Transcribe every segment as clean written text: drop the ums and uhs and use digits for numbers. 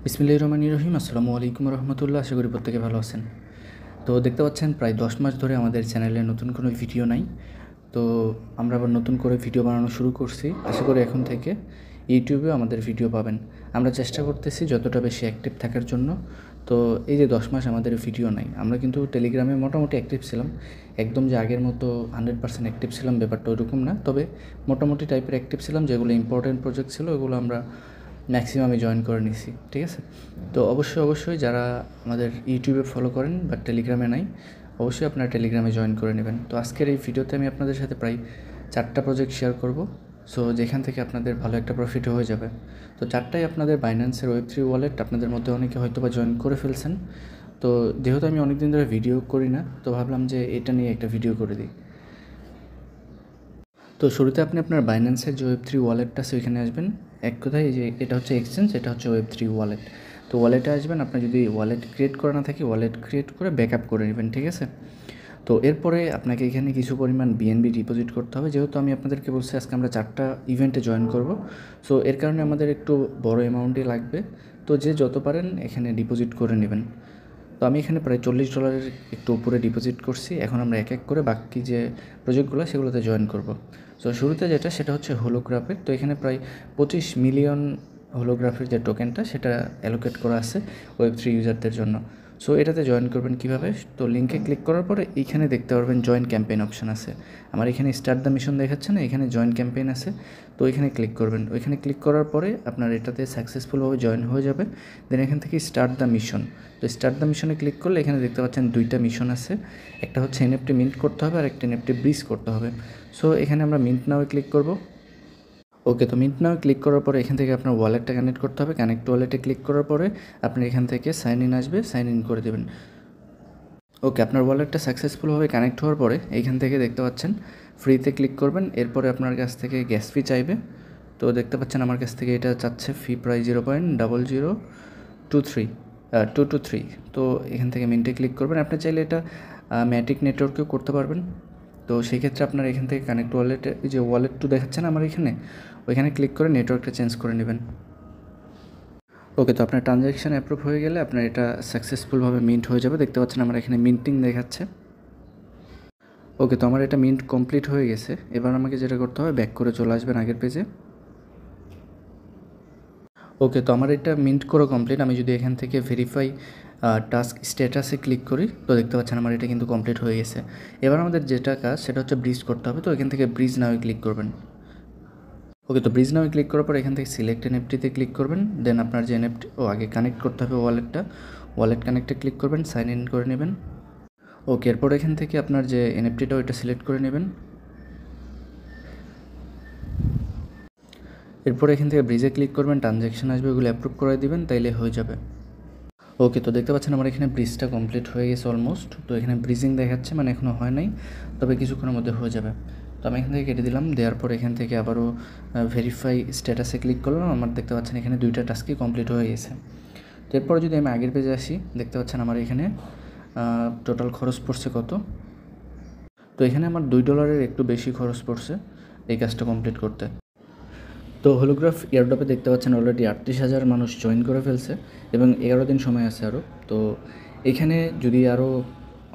বিসমিল্লাহির রহমানির রহিম। আসসালামু আলাইকুম রহমতুল্লাহ। আশা করি প্রত্যেকে ভালো আছেন। তো দেখতে পাচ্ছেন প্রায় 10 মাস ধরে আমাদের চ্যানেলে নতুন কোনো ভিডিও নাই। তো আমরা আবার নতুন করে ভিডিও বানানো শুরু করছি। আশা করি এখন থেকে ইউটিউবেও আমাদের ভিডিও পাবেন। আমরা চেষ্টা করতেছি যতটা বেশি অ্যাক্টিভ থাকার জন্য। তো এই যে 10 মাস আমাদের ভিডিও নাই, আমরা কিন্তু টেলিগ্রামে মোটামুটি অ্যাক্টিভ ছিলাম। একদম যে আগের মতো 100% অ্যাক্টিভ ছিলাম ব্যাপারটা ওইরকম না, তবে মোটামুটি টাইপের অ্যাক্টিভ ছিলাম। যেগুলো ইম্পর্টেন্ট প্রজেক্ট ছিল ওগুলো আমরা ম্যাক্সিমামে জয়েন করে নিছি, ঠিক আছে। তো অবশ্যই যারা আমাদের ইউটিউবে ফলো করেন বা টেলিগ্রামে নাই, অবশ্যই আপনারা টেলিগ্রামে জয়েন করে নেবেন। তো আজকের এই ভিডিওতে আমি আপনাদের সাথে প্রায় 4টা প্রজেক্ট শেয়ার করব। সো যেখান থেকে আপনাদের ভালো একটা প্রফিট হয়ে যাবে। তো 4টাই আপনাদের বাইন্যান্সের Web3 ওয়ালেট। আপনাদের মধ্যে অনেকে হয়তো বা জয়েন করে ফেলছেন। তো যেহেতু আমি অনেক দিন ধরে ভিডিও করি না, তো ভাবলাম যে এটা নিয়ে একটা ভিডিও করে দিই। তো শুরুতে আপনি আপনার বাইন্যান্সের যে Web3 ওয়ালেটটা আছে ওইখানে আসবেন। এক কথায় যে এটা হচ্ছে এক্সচেঞ্জ, এটা হচ্ছে Web3 ওয়ালেট। তো ওয়ালেটে আসবেন, আপনার যদি ওয়ালেট ক্রিয়েট করা না থাকে ওয়ালেট ক্রিয়েট করে ব্যাকআপ করে নেবেন, ঠিক আছে। তো এরপরে আপনাকে এখানে কিছু পরিমাণ বিএনবি ডিপোজিট করতে হবে। যেহেতু আমি আপনাদেরকে বলছি আজকে আমরা 4টা ইভেন্টে জয়েন করব, সো এর কারণে আমাদের একটু বড় অ্যামাউন্টই লাগবে। তো যে যত পারেন এখানে ডিপোজিট করে নেবেন। তো আমি এখানে প্রায় $40 একটু উপরে ডিপোজিট করছি। এখন আমরা এক এক করে বাকি যে প্রজেক্টগুলো সেগুলোতে জয়েন করব। সো শুরুতে যেটা সেটা হচ্ছে হোলোগ্রাফের। তো এখানে প্রায় 25 মিলিয়ন হোলোগ্রাফের যে টোকেনটা সেটা অ্যালোকেট করা আছে Web3 ইউজারদের জন্য। সো এটাতে জয়েন করবেন কীভাবে? তো লিঙ্কে ক্লিক করার পরে এইখানে দেখতে পারবেন জয়েন ক্যাম্পেইন অপশান আছে। আমার এখানে স্টার্ট দ্য মিশন দেখাচ্ছে না, এখানে জয়েন ক্যাম্পেইন আছে। তো ওইখানে ক্লিক করবেন। ওইখানে ক্লিক করার পরে আপনার এটাতে সাকসেসফুলভাবে জয়েন হয়ে যাবে। দেন এখান থেকে স্টার্ট দ্য মিশন। তো স্টার্ট দ্য মিশনে ক্লিক করলে এখানে দেখতে পাচ্ছেন 2টা মিশন আছে। একটা হচ্ছে এনএফটি মিন্ট করতে হবে আর একটা এনএফটি ব্রিজ করতে হবে। সো এখানে আমরা মিন্ট নাও ক্লিক করব। ওকে, তো মিন্ট নাও ক্লিক করার পরে এখান থেকে আপনার ওয়ালেটটা কানেক্ট করতে হবে। কানেক্ট ওয়ালেটে ক্লিক করার পরে আপনি এখান থেকে সাইন ইন আসবে, সাইন ইন করে দেবেন। ওকে, আপনার ওয়ালেটটা সাকসেসফুলভাবে কানেক্ট হওয়ার পরে এইখান থেকে দেখতে পাচ্ছেন ফ্রিতে ক্লিক করবেন। এরপরে আপনার কাছ থেকে গ্যাস ফি চাইবে। তো দেখতে পাচ্ছেন আমার কাছ থেকে এটা চাচ্ছে ফি প্রাইস 0.0023 তো এখান থেকে মিন্টে ক্লিক করবেন। আপনি চাইলে এটা ম্যাটিক নেটওয়ার্কেও করতে পারবেন। তো সেই ক্ষেত্রে আপনার এখান থেকে কানেক্ট ওয়ালেটে যে ওয়ালেট টু দেখাচ্ছেন আমার এখানে, ওইখানে ক্লিক করে নেটওয়ার্কটা চেঞ্জ করে নেবেন। ওকে, তো আপনার ট্রানজ্যাকশান অ্যাপ্রুভ হয়ে গেলে আপনার এটা সাকসেসফুলভাবে মিন্ট হয়ে যাবে। দেখতে পাচ্ছেন আমার এখানে মিন্টিং দেখাচ্ছে। ওকে, তো আমার এটা মিন্ট কমপ্লিট হয়ে গেছে। এবার আমাকে যেটা করতে হবে ব্যাক করে চলে আসবেন আগের পেজে। ওকে, তো আমার এটা মিন্ট করে কমপ্লিট। আমি যদি এখান থেকে ভেরিফাই টাস্ক স্ট্যাটাসে ক্লিক করি তো দেখতে পাচ্ছেন আমার এটা কিন্তু কমপ্লিট হয়ে গেছে। এবার আমাদের যেটা কাজ সেটা হচ্ছে ব্রিজ করতে হবে। তো এখান থেকে ব্রিজ নাও ক্লিক করবেন। ওকে, তো ব্রিজ নাও ক্লিক করার পর এখান থেকে সিলেক্ট এনএফটিতে ক্লিক করবেন। দেন আপনার যে এনএফটি আগে কানেক্ট করতে হবে ওয়ালেটটা, ওয়ালেট কানেক্টে ক্লিক করবেন, সাইন ইন করে নেবেন। ওকে, এরপর এখান থেকে আপনার যে এনএফটিটা ওইটা সিলেক্ট করে নেবেন। এরপর এখান থেকে ব্রিজে ক্লিক করবেন, ট্রানজ্যাকশান আসবে, ওগুলো অ্যাপ্রুভ করে দিবেন, তাইলে হয়ে যাবে। ওকে, তো দেখতে পাচ্ছেন আমার এখানে ব্রিজটা কমপ্লিট হয়ে গেছে অলমোস্ট। তো এখানে ব্রিজিং দেখাচ্ছে, মানে এখনও হয় নাই, তবে কিছুক্ষণের মধ্যে হয়ে যাবে। তো আমি এখান থেকে কেটে দিলাম। দেওয়ার পর এখান থেকে আবারও ভেরিফাই স্ট্যাটাসে ক্লিক করলাম। আমার দেখতে পাচ্ছেন এখানে 2টা টাস্কই কমপ্লিট হয়ে গেছে। তো এরপর যদি আমি আগের পেজে আসি, দেখতে পাচ্ছেন আমার এখানে টোটাল খরচ পড়ছে কত। তো এখানে আমার $2 একটু বেশি খরচ পড়ছে এই কাজটা কমপ্লিট করতে। তো হোলোগ্রাফ এয়ারড্রপে দেখতে পাচ্ছেন অলরেডি 38,000 মানুষ জয়েন করে ফেলছে এবং 11 দিন সময় আছে আরও। তো এখানে যদি আরও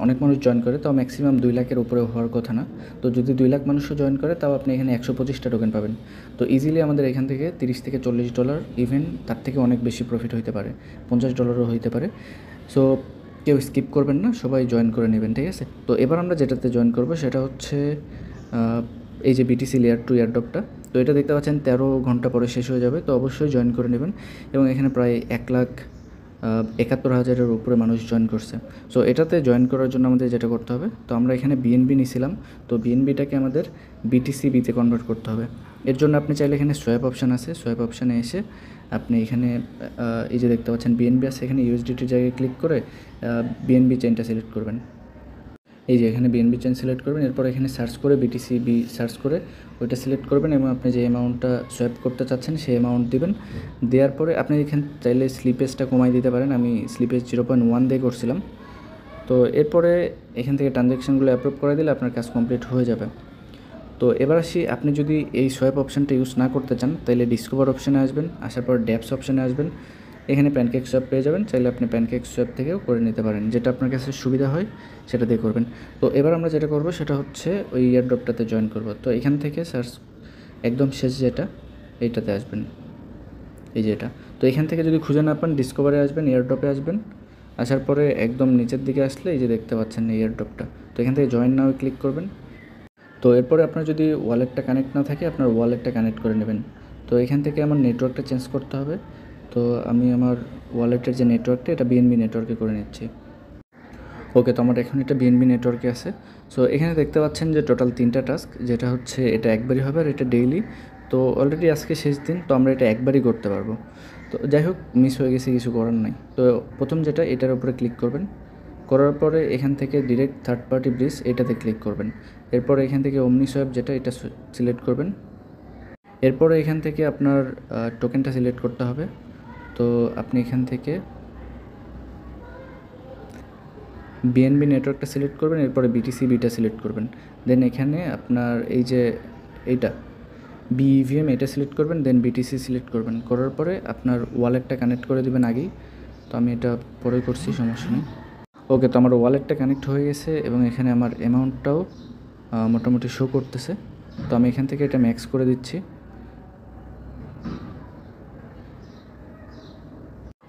অনেক মানুষ জয়েন করে তাও ম্যাক্সিমাম 2 লাখের উপরে হওয়ার কথা না। তো যদি 2 লাখ মানুষও জয়েন করে তাও আপনি এখানে 125টা টোকেন পাবেন। তো ইজিলি আমাদের এখান থেকে $30 থেকে $40, ইভেন তার থেকে অনেক বেশি প্রফিট হইতে পারে, $50ও হইতে পারে। সো কেউ স্কিপ করবেন না, সবাই জয়েন করে নেবেন, ঠিক আছে। তো এবার আমরা যেটাতে জয়েন করব সেটা হচ্ছে এই যে বিটিসি লেয়ার 2 এয়ারড্রপটা। তো এটা দেখতে পাচ্ছেন 13 ঘন্টা পরে শেষ হয়ে যাবে। তো অবশ্যই জয়েন করে নেবেন। এবং এখানে প্রায় 1,71,000-এর উপরে মানুষ জয়েন করছে। সো এটাতে জয়েন করার জন্য আমাদের যেটা করতে হবে, তো আমরা এখানে বিএনবি নিয়েছিলাম, তো বিএনবিটাকে আমাদের বিটিসিবিতে কনভার্ট করতে হবে। এর জন্য আপনি চাইলে এখানে সোয়াপ অপশান আছে, সোয়াপ অপশানে এসে আপনি এখানে এই যে দেখতে পাচ্ছেন বিএনবি আছে, এখানে ইউএসডিটির জায়গায় ক্লিক করে বিএনবি চেইনটা সিলেক্ট করবেন। এই যে এখানে বিএনবি চেইন সিলেক্ট করবেন। এরপর এখানে সার্চ করে বিটিসিবি সার্চ করে ওইটা সিলেক্ট করবেন এবং আপনি যে অ্যামাউন্টটা সোয়াপ করতে চাচ্ছেন সেই অ্যামাউন্ট দিবেন। দেওয়ার পরে আপনি এখানে চাইলে স্লিপেজটা কমাই দিতে পারেন। আমি স্লিপেজ 0.1 দিয়ে করছিলাম। তো এরপরে এখান থেকে ট্রানজ্যাকশানগুলো অ্যাপ্রুভ করে দিলে আপনার কাজ কমপ্লিট হয়ে যাবে। তো এবার আসি, আপনি যদি এই সোয়াপ অপশানটা ইউজ না করতে চান তাহলে ডিসকভার অপশানে আসবেন, আসার পর ড্যাপস অপশানে আসবেন। এখানে প্যানকেক সোয়াপ পেয়ে যাবেন, চাইলে আপনি প্যানকেক সোয়াপ থেকেও করে নিতে পারেন, যেটা আপনার কাছে সুবিধা হয় সেটা দিয়ে করবেন। তো এবার আমরা যেটা করব সেটা হচ্ছে ওই এয়ারড্রপটাতে জয়েন করব। তো এখান থেকে সার্চ একদম শেষ যেটা এইটাতে আসবেন, এই যে এটা। তো এখান থেকে যদি খুঁজে না পান ডিসকভারে আসবেন, এয়ারড্রপে আসবেন, আসার পরে একদম নিচের দিকে আসলে এই যে দেখতে পাচ্ছেন এয়ারড্রপটা, তো এখান থেকে জয়েন নাও ক্লিক করবেন। তো এরপরে আপনার যদি ওয়ালেটটা কানেক্ট না থাকে আপনার ওয়ালেটটা কানেক্ট করে নেবেন। তো এখান থেকে আমার নেটওয়ার্কটা চেঞ্জ করতে হবে। তো আমি আমার ওয়ালেটের যে নেটওয়ার্কটা এটা বিএনবি নেটওয়ার্কে করে নিচ্ছি। ওকে, তো আমার এখন এটা বিএনবি নেটওয়ার্কে আছে। সো এখানে দেখতে পাচ্ছেন যে টোটাল 3টা টাস্ক, যেটা হচ্ছে এটা একবারই হবে আর এটা ডেইলি। তো অলরেডি আজকে শেষ দিন, তো আমরা এটা একবারই করতে পারবো। তো যাই হোক, মিস হয়ে গেছে, কিছু করার নাই। তো প্রথম যেটা এটার উপরে ক্লিক করবেন, করার পরে এখান থেকে ডিরেক্ট থার্ড পার্টি ব্রিজ এটাতে ক্লিক করবেন। এরপরে এখান থেকে অমনি সোয়াপ যেটা এটা সিলেক্ট করবেন। এরপরে এখান থেকে আপনার টোকেনটা সিলেক্ট করতে হবে। তো আপনি এখান থেকে বিএনবি নেটওয়ার্কটা সিলেক্ট করবেন, এরপরে বিটিসি বিটা সিলেক্ট করবেন। দেন এখানে আপনার এই যে এইটা বিইভিএম এটা সিলেক্ট করবেন, দেন বিটিসি সিলেক্ট করবেন। করার পরে আপনার ওয়ালেটটা কানেক্ট করে দেবেন আগেই। তো আমি এটা পরে করছি, সমস্যা নেই। ওকে, তো আমার ওয়ালেটটা কানেক্ট হয়ে গেছে এবং এখানে আমার অ্যামাউন্টটাও মোটামুটি শো করতেছে। তো আমি এখান থেকে এটা ম্যাক্স করে দিচ্ছি।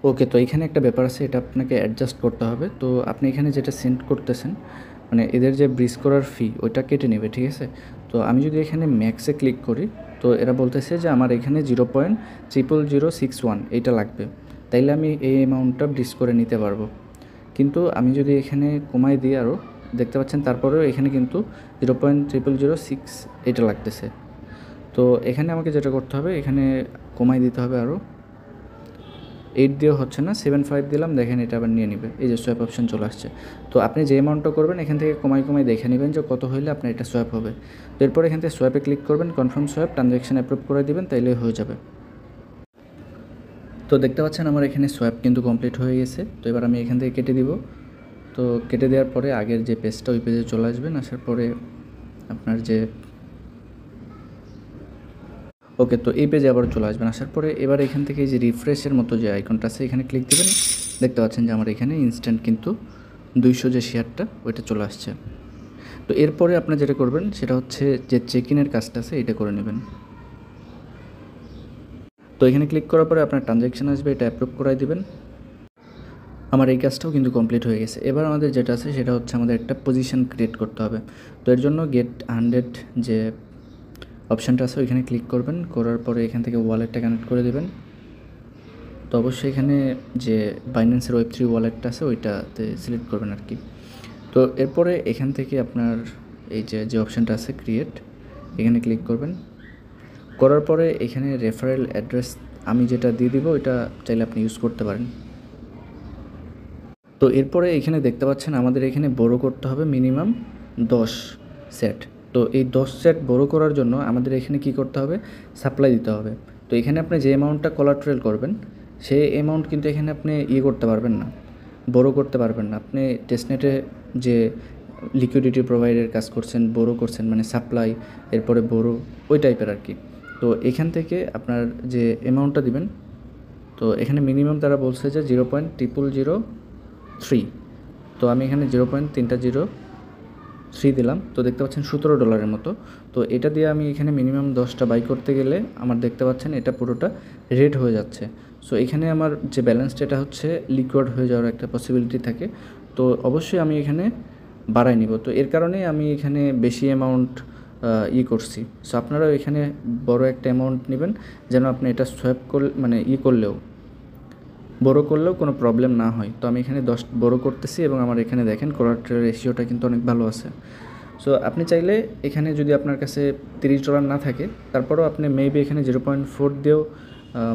ওকে, তো এখানে একটা ব্যাপার আছে, এটা আপনাকে অ্যাডজাস্ট করতে হবে। তো আপনি এখানে যেটা সেন্ড করতেছেন মানে এদের যে ব্রিজ করার ফি ওইটা কেটে নেবে, ঠিক আছে। তো আমি যদি এখানে ম্যাক্সে ক্লিক করি তো এরা বলতেছে যে আমার এখানে 0.00061 এইটা লাগবে, তাইলে আমি এই অ্যামাউন্টটা ব্রিজ করে নিতে পারবো। কিন্তু আমি যদি এখানে কমাই দিই আরও, দেখতে পাচ্ছেন তারপরেও এখানে কিন্তু 0.0006 এটা লাগতেছে। তো এখানে আমাকে যেটা করতে হবে এখানে কমাই দিতে হবে আরও। 8 দিয়েও হচ্ছে না, 7.5 দিলাম, দেখেন এটা আবার নিয়ে নেবে, এই যে সোয়াপ অপশন চলে আসছে। তো আপনি যে অ্যামাউন্টটা করবেন এখান থেকে কমাই দেখে নেবেন যে কত হইলে আপনার এটা সোয়াপ হবে। তো এরপর এখান থেকে সোয়াপে ক্লিক করবেন, কনফার্ম সোয়াপ, ট্রানজ্যাকশন অ্যাপ্রুভ করে দিবেন, তাইলে হয়ে যাবে। তো দেখতে পাচ্ছেন আমার এখানে সোয়াপ কিন্তু কমপ্লিট হয়ে গেছে। তো এবার আমি এখান থেকে কেটে দিব। তো কেটে দেওয়ার পরে আগের যে পেজটা ওই পেজে চলে আসবেন, আসার পরে আপনার যে ওকে, তো এই পেজে আবার চলে আসবেন। আসার পরে এবার এখান থেকে এই যে রিফ্রেশের মতো যে আইকনটা আছে এখানে ক্লিক দেবেন। দেখতে পাচ্ছেন যে আমার এখানে ইনস্ট্যান্ট কিন্তু 200 যে শেয়ারটা ওইটা চলে আসছে। তো এরপরে আপনার যেটা করবেন সেটা হচ্ছে যে চেক ইনের কাজটা আছে এটা করে নেবেন। তো এখানে ক্লিক করার পরে আপনার ট্রানজ্যাকশান আসবে, এটা অ্যাপ্রুভ করাই দেবেন। আমার এই কাজটাও কিন্তু কমপ্লিট হয়ে গেছে। এবার আমাদের যেটা আছে সেটা হচ্ছে আমাদের একটা পজিশন ক্রিয়েট করতে হবে। তো এর জন্য গেট 100 যে অপশানটা আছে ওইখানে ক্লিক করবেন, করার পরে এখান থেকে ওয়ালেটটা কানেক্ট করে দেবেন। তো অবশ্যই এখানে যে বাইন্যান্সের ওয়েব3 ওয়ালেটটা আছে ওইটাতে সিলেক্ট করবেন আর কি। তো এরপরে এখান থেকে আপনার এই যে অপশানটা আছে ক্রিয়েট, এখানে ক্লিক করবেন। করার পরে এখানে রেফারেল অ্যাড্রেস আমি যেটা দিয়ে দিব ওইটা চাইলে আপনি ইউজ করতে পারেন। তো এরপরে এখানে দেখতে পাচ্ছেন আমাদের এখানে বড় করতে হবে মিনিমাম 10 সেট। তো এই 10 সেট বড় করার জন্য আমাদের এখানে কি করতে হবে, সাপ্লাই দিতে হবে। তো এখানে আপনি যে অ্যামাউন্টটা কোলাটেরাল করবেন সেই অ্যামাউন্ট কিন্তু এখানে আপনি করতে পারবেন না, বড় করতে পারবেন না। আপনি টেস্টনেটে যে লিকুইডিটি প্রোভাইডের কাজ করছেন, বড় করছেন মানে সাপ্লাই, এরপরে বড় ওই টাইপের আর কি। তো এখান থেকে আপনার যে অ্যামাউন্টটা দিবেন, তো এখানে মিনিমাম তারা বলছে যে 0.0003। তো আমি এখানে 0.303 দিলাম। তো দেখতে পাচ্ছেন $17 মতো। তো এটা দিয়ে আমি এখানে মিনিমাম 10টা বাই করতে গেলে আমার দেখতে পাচ্ছেন এটা পুরোটা রেড হয়ে যাচ্ছে। সো এখানে আমার যে ব্যালেন্সটা এটা হচ্ছে লিকুইড হয়ে যাওয়ার একটা পসিবিলিটি থাকে। তো অবশ্যই আমি এখানে বাড়াই নিব। তো এর কারণেই আমি এখানে বেশি অ্যামাউন্ট করছি। সো আপনারাও এখানে বড় একটা অ্যামাউন্ট নেবেন, যেন আপনি এটা সোয়াপ মানে করলেও বড় করলেও কোনো প্রবলেম না হয়। তো আমি এখানে 10 বড় করতেছি এবং আমার এখানে দেখেন কোলাটেরাল রেশিওটা কিন্তু অনেক ভালো আছে। সো আপনি চাইলে এখানে যদি আপনার কাছে $30 না থাকে তারপরেও আপনি মেবি এখানে 0.4 দিয়েও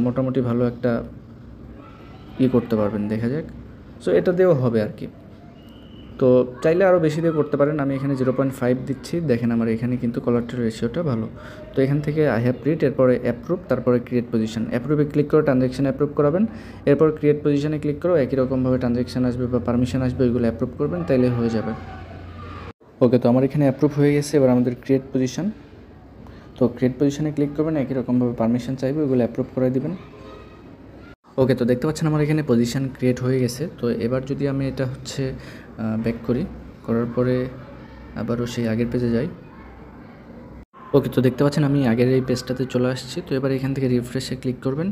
মোটামুটি ভালো একটা করতে পারবেন, দেখা যাক। সো এটা দিয়েও হবে আর কি। তো চাইলে আরও বেশি দিয়ে করতে পারেন, আমি এখানে 0.5 দিচ্ছি। দেখেন আমার এখানে কিন্তু কোলাটেরাল রেশিওটা ভালো। তো এখান থেকে আই হ্যাভ রিড, এরপরে অ্যাপ্রুভ, তারপরে ক্রিয়েট পজিশন। অ্যাপ্রুভে ক্লিক করে ট্রানজ্যাকশন অ্যাপ্রুভ করাবেন। এরপর ক্রিয়েট পজিশনে ক্লিক করে একই রকমভাবে ট্রানজ্যাকশন আসবে বা পারমিশন আসবে, ওইগুলো অ্যাপ্রুভ করবেন, তাইলে হয়ে যাবে। ওকে, তো আমার এখানে অ্যাপ্রুভ হয়ে গেছে। এবার আমাদের ক্রিয়েট পজিশন। তো ক্রিয়েট পজিশনে ক্লিক করবেন, একই রকমভাবে পারমিশন চাইবে, ওইগুলো অ্যাপ্রুভ করে দিবেন। ওকে, তো দেখতে পাচ্ছেন আমার এখানে পজিশন ক্রিয়েট হয়ে গেছে। তো এবার যদি আমি এটা হচ্ছে ব্যাক করি, করার পরে আবারও সেই আগের পেজে যাই। ওকে, তো দেখতে পাচ্ছেন আমি আগের এই পেজটাতে চলে আসছি। তো এবার এখান থেকে রিফ্রেশে ক্লিক করবেন।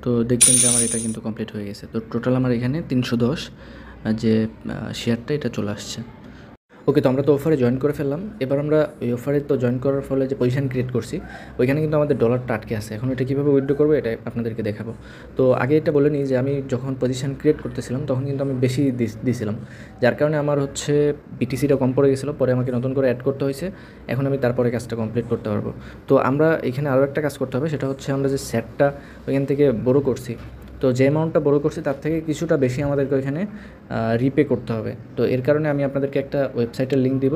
তো দেখবেন যে আমার এটা কিন্তু কমপ্লিট হয়ে গেছে। তো টোটাল আমার এখানে 310 যে শেয়ারটা এটা চলে আসছে। ওকে, তো আমরা তো অফারে জয়েন করে ফেললাম। এবার আমরা ওই অফারে তো জয়েন করার ফলে যে পজিশন ক্রিয়েট করছি, ওইখানে কিন্তু আমাদের ডলারটা আটকে আছে। এখন এটা কীভাবে উইথড্র করবো এটা আপনাদেরকে দেখাবো। তো আগে এটা বলে নিই যে আমি যখন পজিশন ক্রিয়েট করতেছিলাম তখন কিন্তু আমি বেশি দিছিলাম, যার কারণে আমার হচ্ছে বিটিসিটা কম পড়ে গেছিলো। পরে আমাকে নতুন করে অ্যাড করতে হয়েছে। এখন আমি তারপরে কাজটা কমপ্লিট করতে পারবো। তো আমরা এখানে আরও একটা কাজ করতে হবে, সেটা হচ্ছে আমরা যে সেটটা ওইখান থেকে বড় করছি, তো যে অ্যামাউন্টটা বড় করছি তার থেকে কিছুটা বেশি আমাদেরকে ওইখানে রিপে করতে হবে। তো এর কারণে আমি আপনাদেরকে একটা ওয়েবসাইটের লিঙ্ক দিব।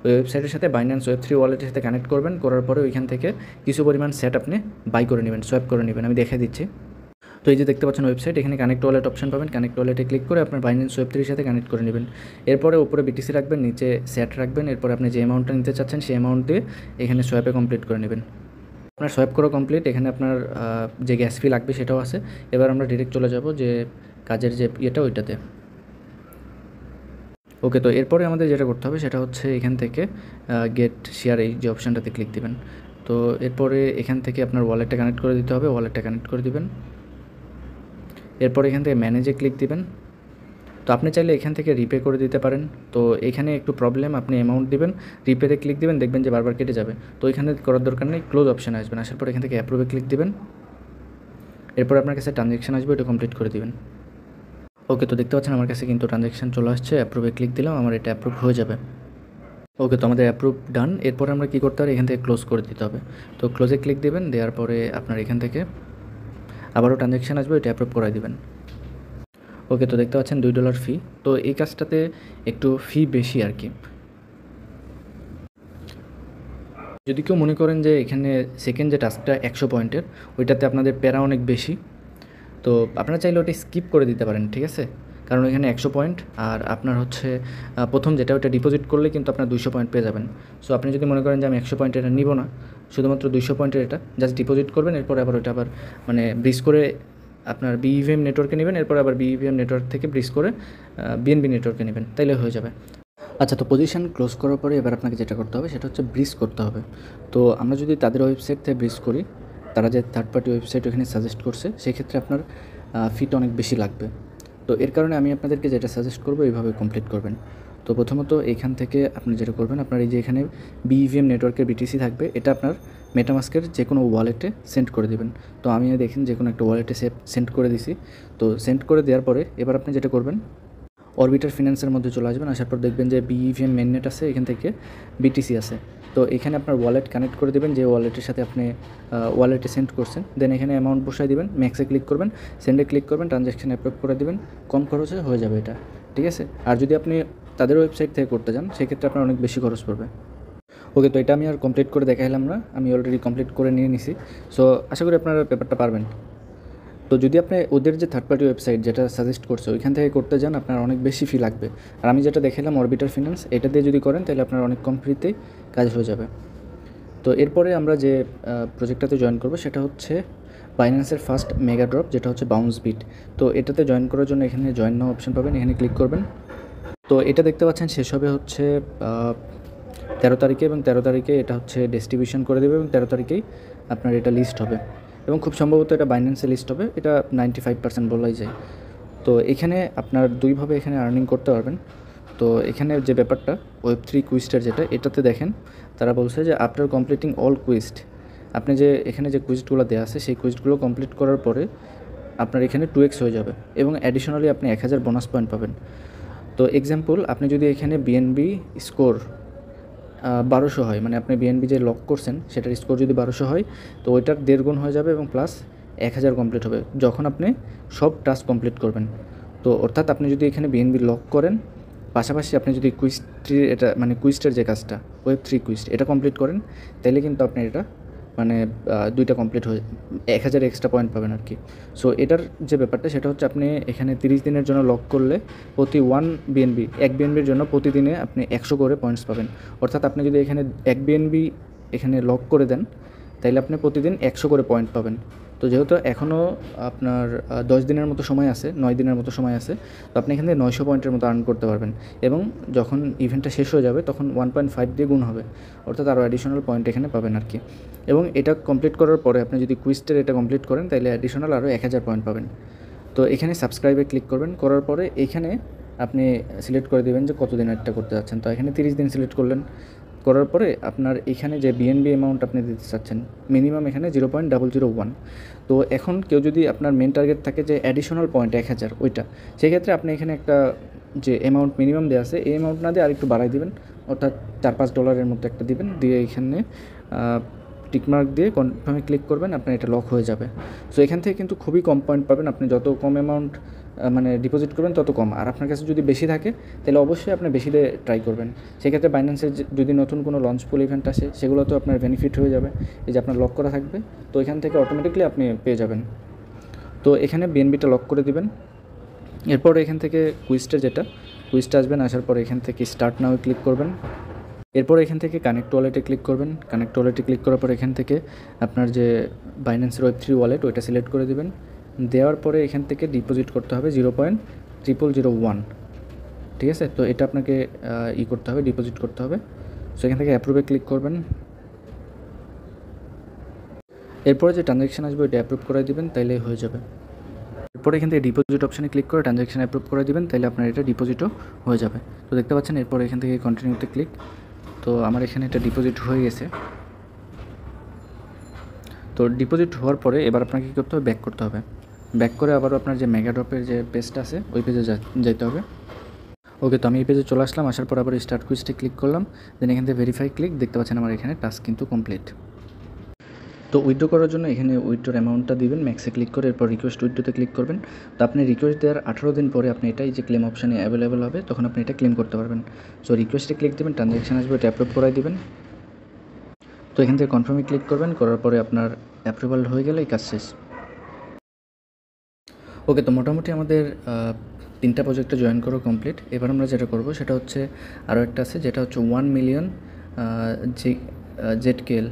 ওই ওয়েবসাইটের সাথে বাইন্যান্স ওয়েব3 ওয়ালেটের সাথে কানেক্ট করবেন, করার পরে ওইখান থেকে কিছু পরিমাণ সেট আপনি বাই করে নেবেন, সোয়াইপ করে নেবেন। আমি দেখিয়ে দিচ্ছি। তো এই যে দেখতে পাচ্ছেন ওয়েবসাইট, এখানে কানেক্ট ওয়ালেট অপশন পাবেন। কানেক্ট ওয়ালেটে ক্লিক করে আপনার বাইন্যান্স ওয়েব3 সাথে কানেক্ট করে নেবেন। এরপরে উপরে বিটিসি রাখবেন, নিচে সেট রাখবেন। এরপরে আপনি যে অ্যামাউন্টটা নিতে চাচ্ছেন সেই অ্যামাউন্ট দিয়ে এখানে সোয়াইপে কমপ্লিট করে নেবেন। আপনার সোয়াইপ করা কমপ্লিট। এখানে আপনার যে গ্যাস ফি লাগবে সেটাও আছে। এবার আমরা ডিরেক্ট চলে যাব যে কাজের যে ইয়েটা ওইটাতে। ওকে, তো এরপরে আমাদের যেটা করতে হবে সেটা হচ্ছে এখান থেকে গেট শেয়ার এই যে অপশানটাতে ক্লিক দিবেন। তো এরপরে এখান থেকে আপনার ওয়ালেটটা কানেক্ট করে দিতে হবে, ওয়ালেটটা কানেক্ট করে দিবেন। এরপর এখান থেকে ম্যানেজে ক্লিক দিবেন। তো আপনি চাইলে এখান থেকে রিপে করে দিতে পারেন। তো এখানে একটু প্রবলেম, আপনি অ্যামাউন্ট দিবেন, রিপেতে ক্লিক দিবেন, দেখবেন যে বারবার কেটে যাবে। তো এখানে করার দরকার নেই, ক্লোজ অপশানে আসবেন। আসার পর এখান থেকে অ্যাপ্রুভে ক্লিক দিবেন। এরপর আপনার কাছে ট্রানজ্যাকশন আসবে, ওটা কমপ্লিট করে দিবেন। ওকে, তো দেখতে পাচ্ছেন আমার কাছে কিন্তু ট্রানজ্যাকশন চলে আসছে। অ্যাপ্রুভে ক্লিক দিলাম, আমার এটা অ্যাপ্রুভ হয়ে যাবে। ওকে, তো আমাদের অ্যাপ্রুভ ডান। এরপর আমরা কী করতে হবে, এখান থেকে ক্লোজ করে দিতে হবে। তো ক্লোজে ক্লিক দেবেন, দেওয়ার পরে আপনার এখান থেকে আবারও ট্রানজ্যাকশন আসবে, এটা অ্যাপ্রুভ করাই দেবেন। ওকে, তো দেখতে পাচ্ছেন $2 ফি। তো এই কাজটাতে একটু ফি বেশি আর কি। যদি কেউ মনে করেন যে এখানে সেকেন্ড যে টাস্কটা 100 পয়েন্টের, ওইটাতে আপনাদের প্যারা অনেক বেশি, তো আপনারা চাইলে ওটা স্কিপ করে দিতে পারেন, ঠিক আছে? কারণ এখানে 100 পয়েন্ট, আর আপনার হচ্ছে প্রথম যেটা ওটা ডিপোজিট করলে কিন্তু আপনার 200 পয়েন্ট পেয়ে যাবেন। সো আপনি যদি মনে করেন যে আমি 100 পয়েন্টের এটা নিব না, শুধুমাত্র 200 পয়েন্টের এটা জাস্ট ডিপোজিট করবেন, এরপর আবার ওইটা আবার মানে ব্রিজ করে আপনার বিইভিএম নেটওয়ার্কে নেবেন, এরপর আবার বিইভিএম নেটওয়ার্ক থেকে ব্রিজ করে বিএনবি নেটওয়ার্কে নেবেন, তাইলে হয়ে যাবে। আচ্ছা, তো পজিশন ক্লোজ করার পরে এবার আপনাকে যেটা করতে হবে সেটা হচ্ছে ব্রিজ করতে হবে। তো আমরা যদি তাদের ওয়েবসাইট থেকে ব্রিজ করি, তারা যে থার্ড পার্টি ওয়েবসাইট ওখানে সাজেস্ট করছে, সেক্ষেত্রে আপনার ফিটা অনেক বেশি লাগবে। তো এর কারণে আমি আপনাদেরকে যেটা সাজেস্ট করবো এইভাবে কমপ্লিট করবেন। তো প্রথমত এখান থেকে আপনি যেটা করবেন, আপনার এই যে এখানে বিইভিএম নেটওয়ার্কের বিটিসি থাকবে, এটা আপনার মেটামাস্কের যে কোনো ওয়ালেটে সেন্ড করে দেবেন। তো আমি দেখেন যে কোনো একটা ওয়ালেটে সেন্ড করে দিছি। তো সেন্ড করে দেওয়ার পরে এবার আপনি যেটা করবেন, অরবিটার ফিন্যান্সের মধ্যে চলে আসবেন। আসার পর দেখবেন যে বিইভিএম মেননেট আছে, এখান থেকে বিটিসি আছে। তো এখানে আপনার ওয়ালেট কানেক্ট করে দেবেন, যে ওয়ালেটের সাথে আপনি ওয়ালেটে সেন্ড করছেন। দেন এখানে অ্যামাউন্ট বসাই দেবেন, ম্যাক্সে ক্লিক করবেন, সেন্ডে ক্লিক করবেন, ট্রানজ্যাকশন অ্যাপ্রুভ করে দেবেন। কম খরচে হয়ে যাবে এটা, ঠিক আছে? আর যদি আপনি তাদের ওয়েবসাইট থেকে করতে যান, সেক্ষেত্রে আপনার অনেক বেশি খরচ পড়বে। ওকে, তো এটা আমি আর কমপ্লিট করে দেখাইলাম না, আমি অলরেডি কমপ্লিট করে নিয়ে নিছি। সো আশা করি আপনারা পেপারটা পারবেন। তো যদি আপনি ওদের যে থার্ড পার্টি ওয়েবসাইট যেটা সাজেস্ট করছে ওইখান থেকে করতে যান, আপনার অনেক বেশি ফি লাগবে। আর আমি যেটা দেখালাম অরবিটার ফিন্যান্স, এটা দিয়ে যদি করেন তাহলে আপনার অনেক কম ফ্রিতেই কাজ হয়ে যাবে। তো এরপরে আমরা যে প্রজেক্টটাতে জয়েন করবো সেটা হচ্ছে বাইন্যান্সের ফার্স্ট মেগা ড্রপ, যেটা হচ্ছে বাউন্স বিট। তো এটাতে জয়েন করার জন্য এখানে জয়েন নাও অপশন পাবেন, এখানে ক্লিক করবেন। তো এটা দেখতে পাচ্ছেন শেষ হবে হচ্ছে 13 তারিখে, এবং 13 তারিখে এটা হচ্ছে ডিস্ট্রিবিউশন করে দেবে, এবং 13 তারিখেই আপনার এটা লিস্ট হবে, এবং খুব সম্ভবত এটা বাইন্যান্সে লিস্ট হবে, এটা 95% বলাই যায়। তো এখানে আপনার দুইভাবে এখানে আর্নিং করতে পারবেন। তো এখানে যে ব্যাপারটা ওয়েব3 কুইস্টের যেটা, এটাতে দেখেন তারা বলছে যে আফটার কমপ্লিটিং অল কুইস্ট, আপনি যে এখানে যে কুইস্টগুলো দেওয়া আছে সেই কুইস্টগুলো কমপ্লিট করার পরে আপনার এখানে 2x হয়ে যাবে, এবং অ্যাডিশনালি আপনি 1000 বোনাস পয়েন্ট পাবেন। তো এক্সাম্পল, আপনি যদি এখানে বিএনবি স্কোর 1200 হয়, মানে আপনি বিএনবি যে লক করছেন সেটার স্কোর যদি 1200 হয়, তো ওইটার 1.5 গুণ হয়ে যাবে, এবং প্লাস 1000 কমপ্লিট হবে যখন আপনি সব টাস্ক কমপ্লিট করবেন। তো অর্থাৎ আপনি যদি এখানে বিএনবি লক করেন, পাশাপাশি আপনি যদি কুইস্ট্রির এটা মানে কুইস্টের যে কাজটা ওয়েব3 কুইস্ট এটা কমপ্লিট করেন, তাহলে কিন্তু আপনি এটা মানে দুইটা কমপ্লিট হয়ে 1000 এক্সট্রা পয়েন্ট পাবেন আর কি। সো এটার যে ব্যাপারটা সেটা হচ্ছে, আপনি এখানে 30 দিনের জন্য লক করলে প্রতি 1 বিএনবির জন্য প্রতিদিনে আপনি 100 করে পয়েন্টস পাবেন। অর্থাৎ আপনি যদি এখানে 1 বিএনবি এখানে লক করে দেন, তাহলে আপনি প্রতিদিন 100 করে পয়েন্ট পাবেন। তো যেহেতু এখনও আপনার 10 দিনের মতো সময় আছে, 9 দিনের মতো সময় আছে, তো আপনি এখান থেকে 900 পয়েন্টের মতো আর্ন করতে পারবেন। এবং যখন ইভেন্টটা শেষ হয়ে যাবে তখন 1.5 দিয়ে গুণ হবে, অর্থাৎ আরও অ্যাডিশনাল পয়েন্ট এখানে পাবেন আর কি। এবং এটা কমপ্লিট করার পরে আপনি যদি কুইজটার এটা কমপ্লিট করেন তাহলে অ্যাডিশনাল আরও 1000 পয়েন্ট পাবেন। তো এখানে সাবস্ক্রাইবে ক্লিক করবেন, করার পরে এখানে আপনি সিলেক্ট করে দেবেন যে কত দিনেরটা করতে যাচ্ছেন। তো এখানে 30 দিন সিলেক্ট করলেন, করার পরে আপনার এখানে যে বিএনবি অ্যামাউন্ট আপনি দিতে চাচ্ছেন মিনিমাম এখানে 0.001। তো এখন কেউ যদি আপনার মেন টার্গেট থাকে যে অ্যাডিশনাল পয়েন্ট 1000 ওইটা, সেক্ষেত্রে আপনি এখানে একটা যে অ্যামাউন্ট মিনিমাম দেওয়া আছে এই অ্যামাউন্ট না দিয়ে আরেকটু বাড়াই দিবেন, অর্থাৎ $4-5 মতো একটা দিবেন, দিয়ে এখানে টিকমার্ক দিয়ে কনফার্মে ক্লিক করবেন, আপনার এটা লক হয়ে যাবে। সো এখান থেকে কিন্তু খুবই কম পয়েন্ট পাবেন, আপনি যত কম অ্যামাউন্ট মানে ডিপোজিট করবেন তত কম। আর আপনার কাছে যদি বেশি থাকে তাহলে অবশ্যই আপনি বেশি দিয়ে ট্রাই করবেন। সেক্ষেত্রে বাইন্যান্সের যদি নতুন কোনো লঞ্চ পুল ইভেন্ট আসে সেগুলোতেও আপনার বেনিফিট হয়ে যাবে, এই যে আপনার লক করা থাকবে, তো এখান থেকে অটোমেটিকলি আপনি পেয়ে যাবেন। তো এখানে বিএনবিটা লক করে দিবেন। এরপর এখান থেকে কুইজটা আসবেন, আসার পর এখান থেকে স্টার্ট নাও ক্লিক করবেন। এরপর এখান থেকে কানেক্ট ওয়ালেটে ক্লিক করবেন। কানেক্ট ওয়ালেটে ক্লিক করার পর এখান থেকে আপনার যে বাইন্যান্সের Web3 ওয়ালেট ওইটা সিলেক্ট করে দেবেন। দেওয়ার পরে এখান থেকে ডিপোজিট করতে হবে 0.0001, ঠিক আছে? তো এটা আপনাকে করতে হবে, ডিপোজিট করতে হবে। সো এখান থেকে অ্যাপ্রুভে ক্লিক করবেন। এরপরে যে ট্রানজ্যাকশান আসবে ওইটা অ্যাপ্রুভ করে দিবেন, তাইলে হয়ে যাবে। এরপরে এখান থেকে ডিপোজিট অপশানে ক্লিক করে ট্রানজ্যাকশান অ্যাপ্রুভ করে দিবেন, তাহলে আপনার এটা ডিপোজিটও হয়ে যাবে। তো দেখতে পাচ্ছেন এরপর এখান থেকে কন্টিনিউতে ক্লিক। তো আমার এখানে এটা ডিপোজিট হয়ে গেছে। তো ডিপোজিট হওয়ার পরে এবার আপনাকে কী করতে হবে, ব্যাক করতে হবে। ব্যাক করে আবার আপনার যে মেগাড্রপের যে পেজটা আছে ওই পেজে যেতে হবে। ওকে, তো আমি এই পেজে চলে আসলাম। আসার পর আবার স্টার্ট কুইজটা ক্লিক করলাম, দেন এখান থেকে ভেরিফাই ক্লিক। দেখতে পাচ্ছেন আমার এখানে টাস্ক কিন্তু কমপ্লিট। তো উইথড্র করার জন্য এখানে উইথড্রোর অ্যামাউন্টটা দিবেন, ম্যাক্সে ক্লিক করে এরপর রিকোয়েস্ট উইথড্রোতে ক্লিক করবেন। তো আপনি রিকোয়েস্ট দেওয়ার 18 দিন পরে আপনি এটাই যে ক্লেম অপশানে অ্যাভেলেবেল হবে, তখন আপনি এটা ক্লেম করতে পারবেন। সো রিকোয়েস্টে ক্লিক দেবেন, ট্রানজ্যাকশান আসবে, এটা অ্যাপ্রুভ করাই দিবেন। তো এখান থেকে কনফার্মে ক্লিক করবেন, করার পরে আপনার অ্যাপ্রুভাল হয়ে গেলে এই কাজ শেষ। ওকে, তো মোটামুটি আমাদের 3টা প্রজেক্টে জয়েন করা কমপ্লিট। এবার আমরা যেটা করব সেটা হচ্ছে আরও একটা আছে, যেটা হচ্ছে 1 মিলিয়ন জেডকেএল।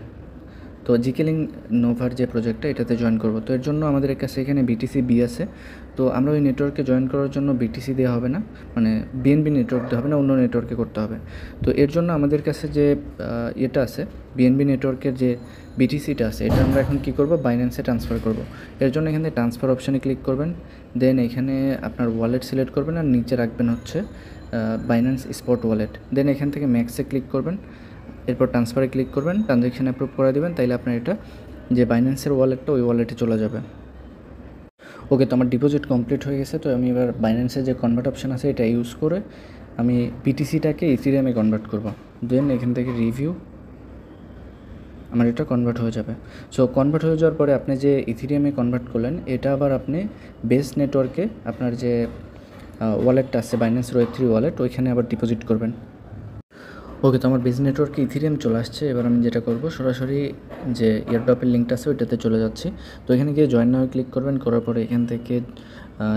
তো জিকেলিং নোভার যে প্রজেক্টটা এটাতে জয়েন করব। তো এর জন্য আমাদের কাছে এখানে বিটিসি বি আছে। তো আমরা ওই নেটওয়ার্কে জয়েন করার জন্য বিটিসি দেওয়া হবে না, মানে বিএনবি নেটওয়ার্ক দেওয়া হবে না, অন্য নেটওয়ার্কে করতে হবে। তো এর জন্য আমাদের কাছে যে এটা আছে বিএনবি নেটওয়ার্কের যে বিটিসিটা আছে, এটা আমরা এখন কী করব, বাইন্যান্সে ট্রান্সফার করব। এর জন্য এখানে ট্রান্সফার অপশানে ক্লিক করবেন, দেন এখানে আপনার ওয়ালেট সিলেক্ট করবেন আর নিচে রাখবেন হচ্ছে বাইন্যান্স স্পট ওয়ালেট। দেন এখান থেকে ম্যাক্সে ক্লিক করবেন, এরপর ট্রান্সফারে ক্লিক করবেন, ট্রানজ্যাকশান অ্যাপ্রুভ করে দেবেন, তাইলে আপনার এটা যে বাইন্যান্সের ওয়ালেটটা ওই ওয়ালেটে চলে যাবে। ওকে, তো আমার ডিপোজিট কমপ্লিট হয়ে গেছে। তো আমি এবার বাইন্যান্সের যে কনভার্ট অপশান আছে এটা ইউজ করে আমি বিটিসিটাকে ইথেরিয়ামে কনভার্ট করব। দেন এখান থেকে রিভিউ, আমার এটা কনভার্ট হয়ে যাবে। সো কনভার্ট হয়ে যাওয়ার পরে আপনি যে ইথেরিয়ামে কনভার্ট করলেন এটা আবার আপনি বেস নেটওয়ার্কে আপনার যে ওয়ালেটটা আছে বাইন্যান্স Web3 ওয়ালেট ওইখানে আবার ডিপোজিট করবেন। ওকে, তো আমার বেস নেটওয়ার্কে ইথেরিয়াম চলে আসছে। এবার আমি যেটা করব, সরাসরি যে এয়ারড্রপের লিঙ্কটা আছে ওইটাতে চলে যাচ্ছি। তো এখানে গিয়ে জয়েন নাও ক্লিক করবেন, করার পরে এখান থেকে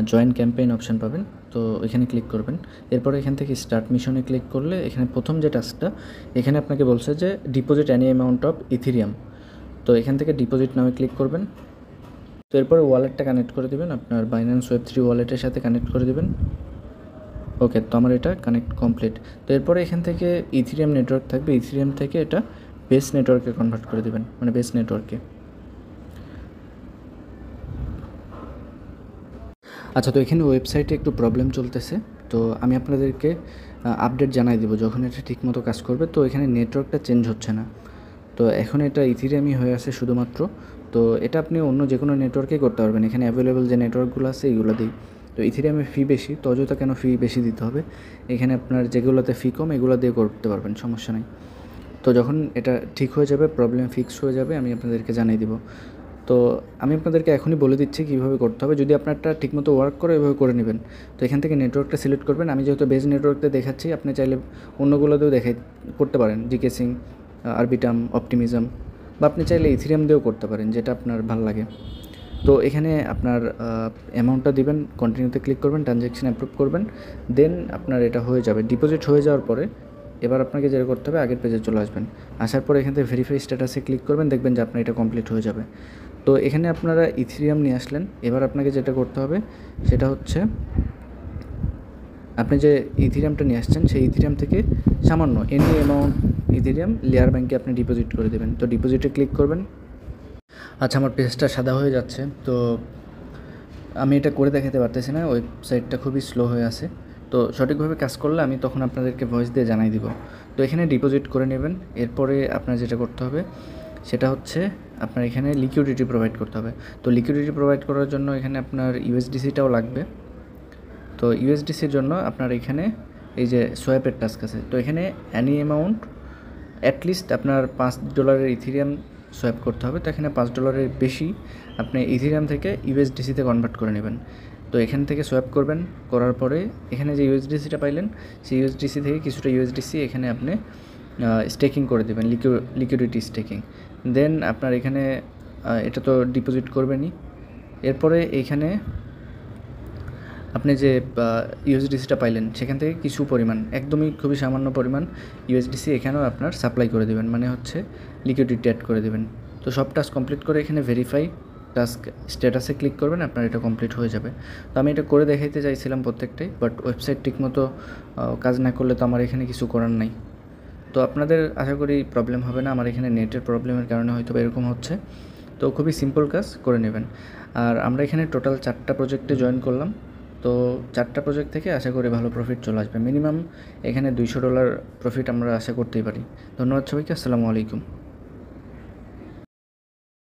জয়েন ক্যাম্পেইন অপশান পাবেন, তো এখানে ক্লিক করবেন। এরপরে এখান থেকে স্টার্ট মিশনে ক্লিক করলে এখানে প্রথম যে টাস্কটা এখানে আপনাকে বলছে যে deposit any amount of Ethereum. তো এখান থেকে ডিপোজিট নামে ক্লিক করবেন। তো এরপরে ওয়ালেটটা কানেক্ট করে দেবেন, আপনার বাইন্যান্স Web3 ওয়ালেটের সাথে কানেক্ট করে দেবেন। ওকে, তো আমার এটা কানেক্ট কমপ্লিট। তো এরপরে এখান থেকে ইথেরিয়াম নেটওয়ার্ক থাকবে, ইথেরিয়াম থেকে এটা বেস নেটওয়ার্কে কনভার্ট করে দেবেন, মানে বেস নেটওয়ার্কে। আচ্ছা, তো এখানে ওয়েবসাইটে একটু প্রবলেম চলতেছে, তো আমি আপনাদেরকে আপডেট জানাই দেবো যখন এটা ঠিকমতো কাজ করবে। তো এখানে নেটওয়ার্কটা চেঞ্জ হচ্ছে না, তো এখন এটা ইথেরিয়ামই হয়ে আছে শুধুমাত্র। তো এটা আপনি অন্য যে কোনো নেটওয়ার্কেই করতে পারবেন, এখানে অ্যাভেলেবেল যে নেটওয়ার্কগুলো আছে এইগুলো দিই। তো ইথেরিয়ামে ফি বেশি, তো অযথা কেন ফি বেশি দিতে হবে, এখানে আপনার যেগুলোতে ফি কম এগুলো দিয়ে করতে পারবেন, সমস্যা নেই। তো যখন এটা ঠিক হয়ে যাবে, প্রবলেম ফিক্স হয়ে যাবে, আমি আপনাদেরকে জানিয়ে দিব। তো আমি আপনাদেরকে এখনই বলে দিচ্ছি কীভাবে করতে হবে। যদি আপনারটা ঠিকমতো ওয়ার্ক করে এভাবে করে নেবেন। তো এখান থেকে নেটওয়ার্কটা সিলেক্ট করবেন। আমি যেহেতু বেজ নেটওয়ার্কতে দেখাচ্ছি, আপনি চাইলে অন্যগুলোতেও করতে পারেন, জিকেসিং, আরবিটাম, অপটিমিজম, বা আপনি চাইলে ইথেরিয়াম দিয়েও করতে পারেন, যেটা আপনার ভালো লাগে। তো এখানে আপনার অ্যামাউন্টটা দিবেন, কন্টিনিউতে ক্লিক করবেন, ট্রানজ্যাকশান অ্যাপ্রুভ করবেন, দেন আপনার এটা হয়ে যাবে। ডিপোজিট হয়ে যাওয়ার পরে এবার আপনাকে যেটা করতে হবে, আগের পেজে চলে আসবেন। আসার পরে এখান থেকে ভেরিফাই স্ট্যাটাসে ক্লিক করবেন, দেখবেন যে আপনার এটা কমপ্লিট হয়ে যাবে। তো এখানে আপনারা ইথেরিয়াম নিয়ে আসলেন। এবার আপনাকে যেটা করতে হবে সেটা হচ্ছে আপনি যে ইথেরিয়ামটা নিয়ে আসছেন সেই ইথেরিয়াম থেকে সামান্য এনি অ্যামাউন্ট ইথেরিয়াম লেয়ার ব্যাঙ্কে আপনি ডিপোজিট করে দেবেন। তো ডিপোজিটে ক্লিক করবেন। আচ্ছা, আমার পেজটা সাদা হয়ে যাচ্ছে, তো আমি এটা করে দেখাতে পারতেছি না, ওয়েবসাইটটা খুবই স্লো হয়ে আছে। তো সঠিকভাবে কাজ করলে আমি তখন আপনাদেরকে ভয়েস দিয়ে জানাই দিব। তো এখানে ডিপোজিট করে নেবেন। এরপরে আপনার যেটা করতে হবে সেটা হচ্ছে আপনার এখানে লিকুইডিটি প্রোভাইড করতে হবে। তো লিকুইডিটি প্রোভাইড করার জন্য এখানে আপনার ইউএসডিসিটাও লাগবে। তো ইউএসডিসির জন্য আপনার এখানে এই যে সোয়াপের টাস্ক আছে। তো এখানে অ্যানি অ্যামাউন্ট অ্যাটলিস্ট আপনার $5 ইথেরিয়াম সোয়াপ করতে হবে। তো এখানে $5 বেশি আপনি ইথেরিয়াম থেকে ইউএসডিসিতে কনভার্ট করে নেবেন। তো এখান থেকে সোয়াপ করবেন, করার পরে এখানে যে ইউএসডিসিটা পাইলেন সেই ইউএসডিসি থেকে কিছুটা ইউএসডিসি এখানে আপনি স্টেকিং করে দেবেন, লিকুইডিটি স্টেকিং। দেন আপনার এখানে এটা তো ডিপোজিট করবেনই। এরপরে এইখানে আপনি যে ইউএসডিসিটা পাইলেন সেখান থেকে কিছু পরিমাণ, একদমই খুবই সামান্য পরিমাণ ইউএসডিসি এখানেও আপনার সাপ্লাই করে দেবেন, মানে হচ্ছে লিকুইডিটি অ্যাড করে দেবেন। তো সব টাস্ক কমপ্লিট করে এখানে ভেরিফাই টাস্ক স্ট্যাটাসে ক্লিক করবেন, আপনার এটা কমপ্লিট হয়ে যাবে। তো আমি এটা করে দেখাইতে চাইছিলাম প্রত্যেকটাই, বাট ওয়েবসাইট ঠিকমতো কাজ না করলে তো আমার এখানে কিছু করার নাই। তো আপনাদের আশা করি প্রবলেম হবে না, আমার এখানে নেটের প্রবলেমের কারণে হয়তো এরকম হচ্ছে। তো খুবই সিম্পল কাজ করে নেবেন। আর আমরা এখানে টোটাল 4টা প্রজেক্টে জয়েন করলাম। তো 4টা প্রজেক্ট থেকে আশা করি ভালো প্রফিট চলে আসবে। মিনিমাম এখানে $200 প্রফিট আমরা আশা করতেই পারি। ধন্যবাদ সবাইকে। আসসালামু আলাইকুম।